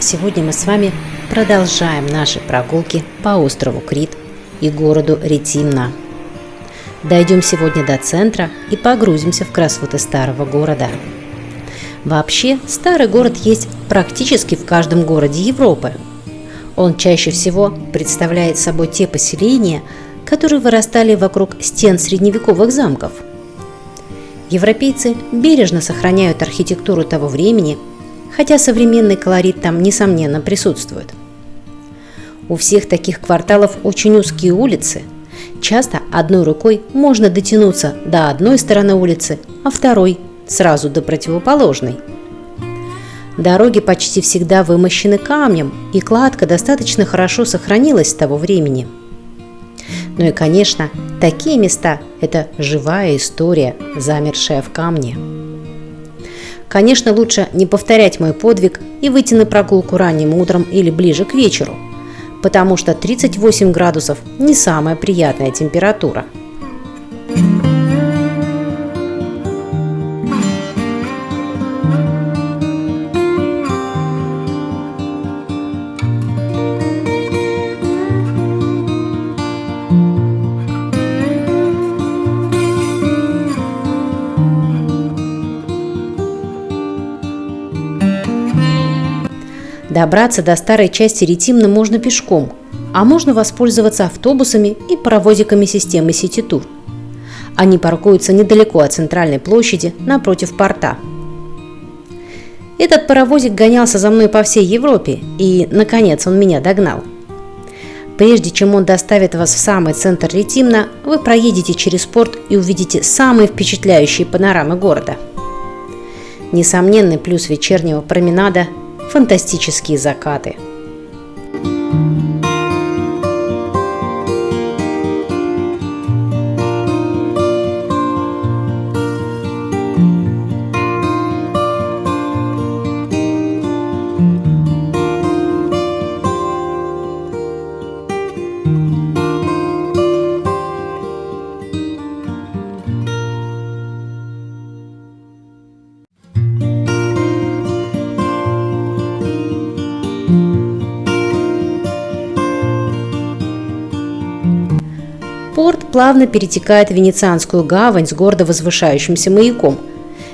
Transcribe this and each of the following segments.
Сегодня мы с вами продолжаем наши прогулки по острову Крит и городу Ритимна. Дойдем сегодня до центра и погрузимся в красоты старого города. Вообще, старый город есть практически в каждом городе Европы. Он чаще всего представляет собой те поселения, которые вырастали вокруг стен средневековых замков. Европейцы бережно сохраняют архитектуру того времени, хотя современный колорит там, несомненно, присутствует. У всех таких кварталов очень узкие улицы. Часто одной рукой можно дотянуться до одной стороны улицы, а второй сразу до противоположной. Дороги почти всегда вымощены камнем, и кладка достаточно хорошо сохранилась с того времени. Ну и, конечно, такие места – это живая история, замершая в камне. Конечно, лучше не повторять мой подвиг и выйти на прогулку ранним утром или ближе к вечеру, потому что 38 градусов – не самая приятная температура. Добраться до старой части Ритимны можно пешком, а можно воспользоваться автобусами и паровозиками системы Сити-Тур. Они паркуются недалеко от центральной площади, напротив порта. Этот паровозик гонялся за мной по всей Европе, и, наконец, он меня догнал. Прежде чем он доставит вас в самый центр Ритимна, вы проедете через порт и увидите самые впечатляющие панорамы города. Несомненный плюс вечернего променада – фантастические закаты. Порт плавно перетекает в Венецианскую гавань с гордо возвышающимся маяком.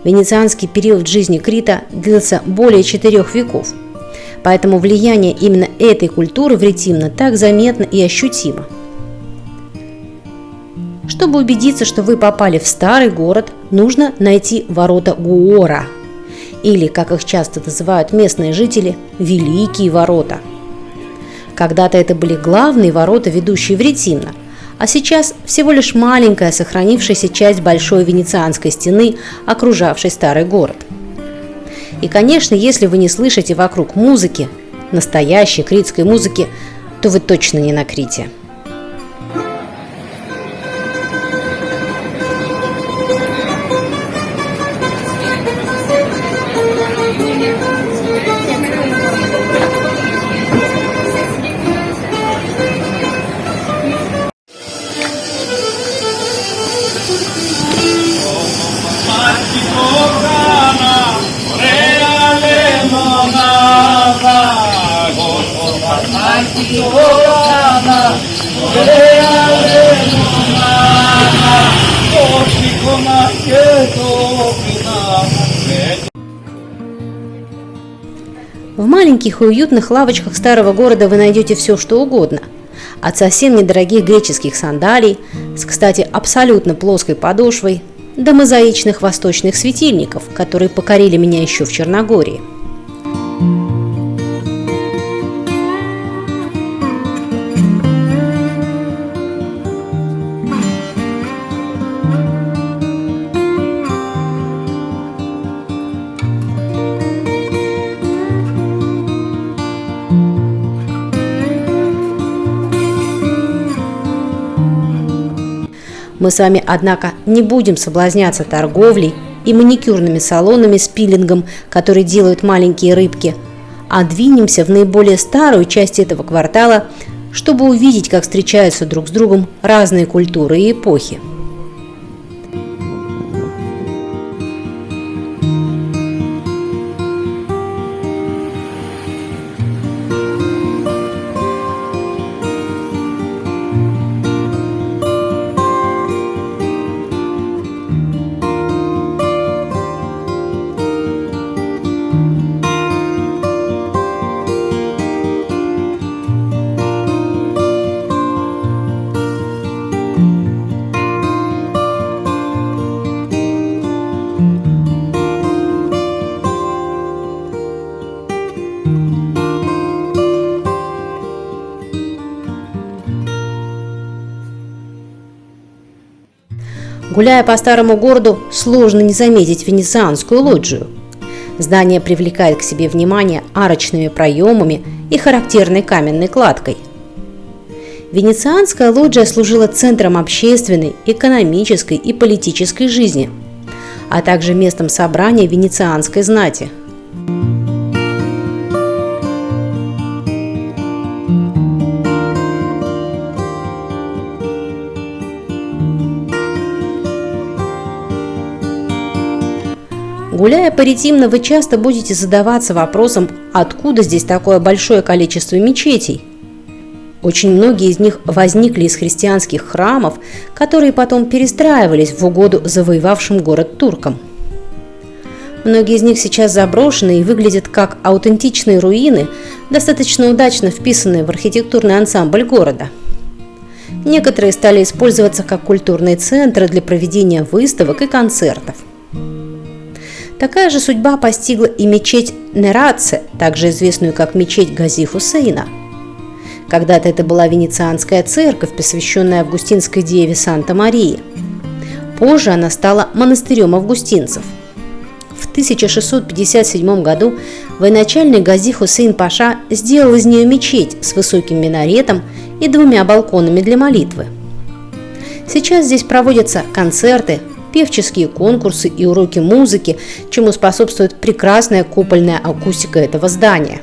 Венецианский период жизни Крита длился более 4 веков, поэтому влияние именно этой культуры в Ритимно так заметно и ощутимо. Чтобы убедиться, что вы попали в старый город, нужно найти ворота Гуора, или, как их часто называют местные жители, Великие ворота. Когда-то это были главные ворота, ведущие в Ритимно, а сейчас всего лишь маленькая сохранившаяся часть большой венецианской стены, окружавшей старый город. И, конечно, если вы не слышите вокруг музыки, настоящей критской музыки, то вы точно не на Крите. В маленьких и уютных лавочках старого города вы найдете все, что угодно. От совсем недорогих греческих сандалий с, кстати, абсолютно плоской подошвой, до мозаичных восточных светильников, которые покорили меня еще в Черногории. Мы с вами, однако, не будем соблазняться торговлей и маникюрными салонами с пилингом, которые делают маленькие рыбки, а двинемся в наиболее старую часть этого квартала, чтобы увидеть, как встречаются друг с другом разные культуры и эпохи. Гуляя по старому городу, сложно не заметить венецианскую лоджию. Здание привлекает к себе внимание арочными проемами и характерной каменной кладкой. Венецианская лоджия служила центром общественной, экономической и политической жизни, а также местом собрания венецианской знати. Гуляя по Ретимно, вы часто будете задаваться вопросом, откуда здесь такое большое количество мечетей. Очень многие из них возникли из христианских храмов, которые потом перестраивались в угоду завоевавшим город туркам. Многие из них сейчас заброшены и выглядят как аутентичные руины, достаточно удачно вписанные в архитектурный ансамбль города. Некоторые стали использоваться как культурные центры для проведения выставок и концертов. Такая же судьба постигла и мечеть Нераце, также известную как мечеть Гази Хусейна. Когда-то это была венецианская церковь, посвященная августинской деве Санта-Марии. Позже она стала монастырем августинцев. В 1657 году военачальник Гази Хусейн Паша сделал из нее мечеть с высоким минаретом и 2 балконами для молитвы. Сейчас здесь проводятся концерты, певческие конкурсы и уроки музыки, чему способствует прекрасная купольная акустика этого здания.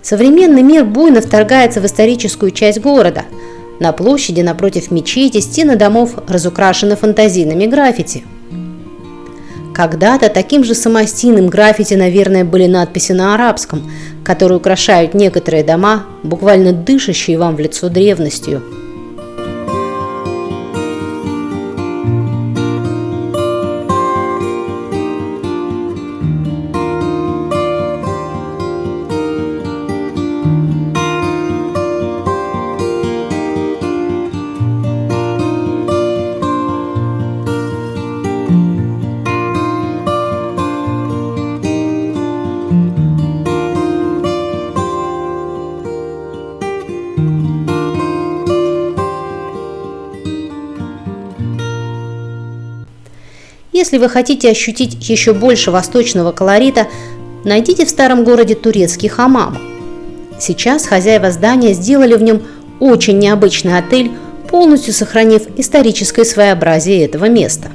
Современный мир буйно вторгается в историческую часть города. На площади напротив мечети стены домов разукрашены фантазийными граффити. Когда-то таким же самостийным граффити, наверное, были надписи на арабском, которые украшают некоторые дома, буквально дышащие вам в лицо древностью. Если вы хотите ощутить еще больше восточного колорита, найдите в старом городе турецкий хамам. Сейчас хозяева здания сделали в нем очень необычный отель, полностью сохранив историческое своеобразие этого места.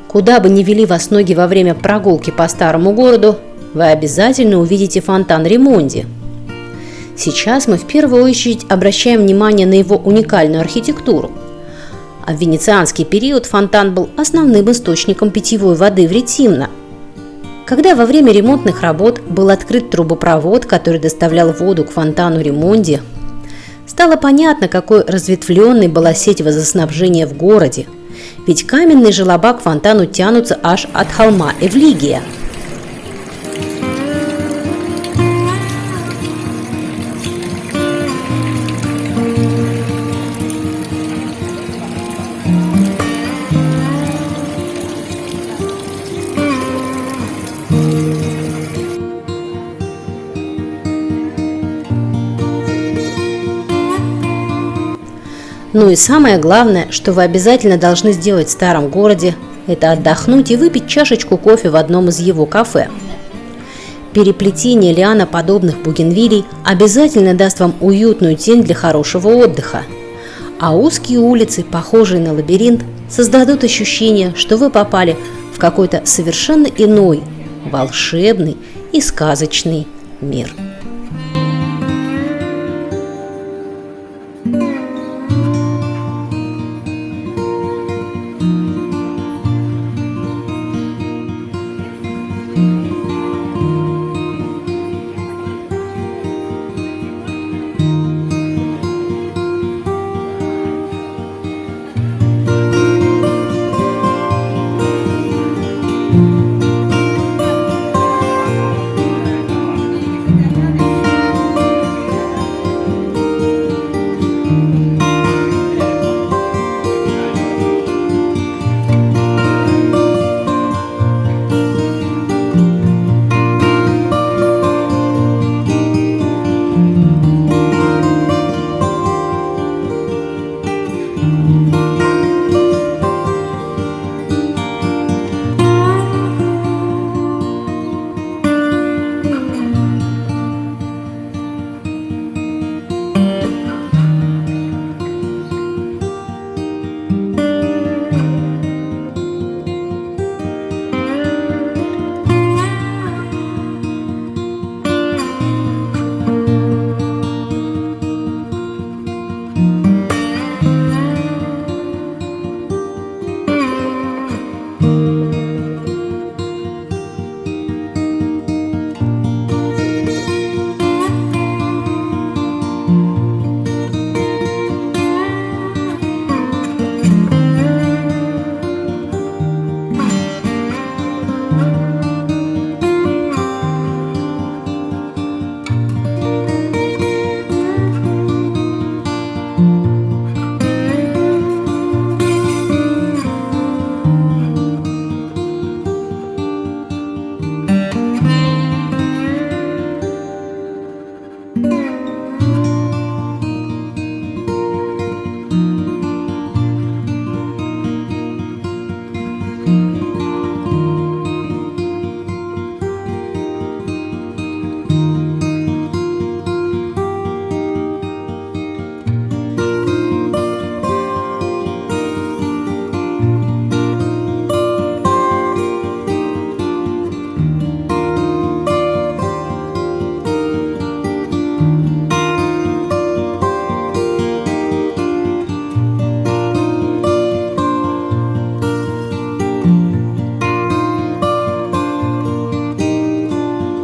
Куда бы ни вели вас ноги во время прогулки по старому городу, вы обязательно увидите фонтан Ремонди. Сейчас мы в первую очередь обращаем внимание на его уникальную архитектуру. А в венецианский период фонтан был основным источником питьевой воды в Ретимно. Когда во время ремонтных работ был открыт трубопровод, который доставлял воду к фонтану Ремонди, стало понятно, какой разветвленной была сеть водоснабжения в городе, ведь каменные желоба к фонтану тянутся аж от холма Эвлигия. Ну и самое главное, что вы обязательно должны сделать в старом городе, это отдохнуть и выпить чашечку кофе в одном из его кафе. Переплетение лианоподобных бугенвилей обязательно даст вам уютную тень для хорошего отдыха. А узкие улицы, похожие на лабиринт, создадут ощущение, что вы попали в какой-то совершенно иной, волшебный и сказочный мир.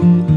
Thank you.